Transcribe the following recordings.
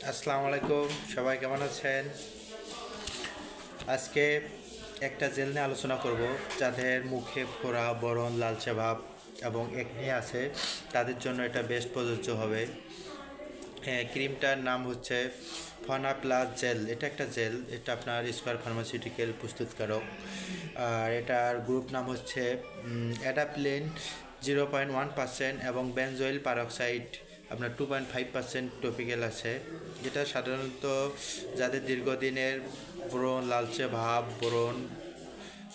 আসসালামু আলাইকুম, সবাই কেমন আছেন? আজকে একটা জেল নিয়ে আলোচনা করব। যাদের মুখে ফোড়া, বরণ, লালচে ভাব এবং একনি আছে, তাদের জন্য এটা বেস্ট প্রযোজ্য হবে। হ্যাঁ, ক্রিমটার নাম হচ্ছে ফনা প্লাস জেল। এটা একটা জেল, এটা আপনার স্কোয়ার ফার্মাসিউটিক্যাল প্রস্তুতকারক। আর এটার গ্রুপ নাম হচ্ছে অ্যাডাপ্লেন 0.1% এবং বেনজোইল পারক্সাইড আপনার 2.5% টপিক্যাল আছে। যেটা সাধারণত যাদের দীর্ঘদিনের ব্রণ, লালচে ভাব, ব্রণ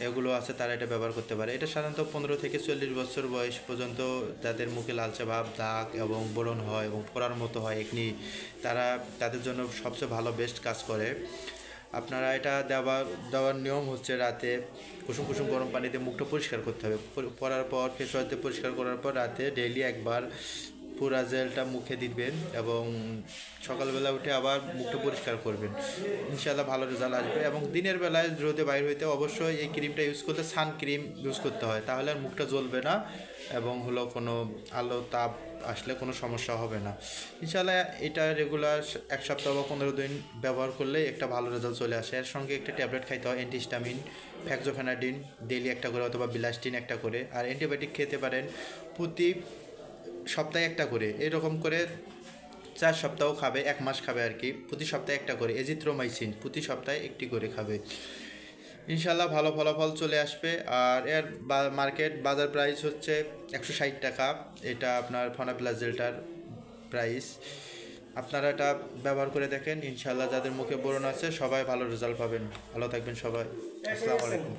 এগুলো আছে তারা এটা ব্যবহার করতে পারে। এটা সাধারণত 15 থেকে 40 বছর বয়স পর্যন্ত যাদের মুখে লালচে ভাব, দাগ এবং ব্রণ হয় এবং ফোড়ার মতো হয় একনি, তাদের জন্য সবচেয়ে ভালো বেস্ট কাজ করে। আপনারা এটা দেওয়ার নিয়ম হচ্ছে রাতে কুসুম কুসুম গরম পানিতে মুখটা পরিষ্কার করতে হবে। পরার পর ফেস ওয়াশ দিয়ে পরিষ্কার করার পর রাতে ডেইলি একবার পুরা জেলটা মুখে দিবেন এবং সকালবেলা উঠে আবার মুখটা পরিষ্কার করবেন। ইনশাআল্লাহ ভালো রেজাল্ট আসবে। এবং দিনের বেলায় রোদে বাইর হইতে অবশ্যই এই ক্রিমটা ইউজ করতে সান ক্রিম ইউজ করতে হয়, তাহলে আর মুখটা জ্বলবে না এবং কোনো আলো তাপ আসলে কোনো সমস্যা হবে না। ইনশাআল্লাহ এটা রেগুলার 1 সপ্তাহ বা 15 দিন ব্যবহার করলে একটা ভালো রেজাল্ট চলে আসে। এর সঙ্গে একটা ট্যাবলেট খাইতে হয়, অ্যান্টিহিস্টামিন, ফ্যাক্সোফেনাডিন ডেইলি একটা করে অথবা বিলাস্টিন একটা করে। আর অ্যান্টিবায়োটিক খেতে পারেন প্রতি সপ্তাহে একটা করে, এরকম করে 4 সপ্তাহ খাবে, 1 মাস খাবে আর কি। প্রতি সপ্তাহে একটা করে এজিথ্রোমাইসিন প্রতি সপ্তাহে একটি করে খাবে। ইনশাল্লাহ ভালো ফলাফল চলে আসবে। আর এর মার্কেট বাজার প্রাইস হচ্ছে 160 টাকা। এটা আপনার ফনা প্লাস জেলটার প্রাইস। আপনারা এটা ব্যবহার করে দেখেন, ইনশাল্লাহ যাদের মুখে ব্রণ আছে সবাই ভালো রেজাল্ট পাবেন। ভালো থাকবেন সবাই। আসসালামু আলাইকুম।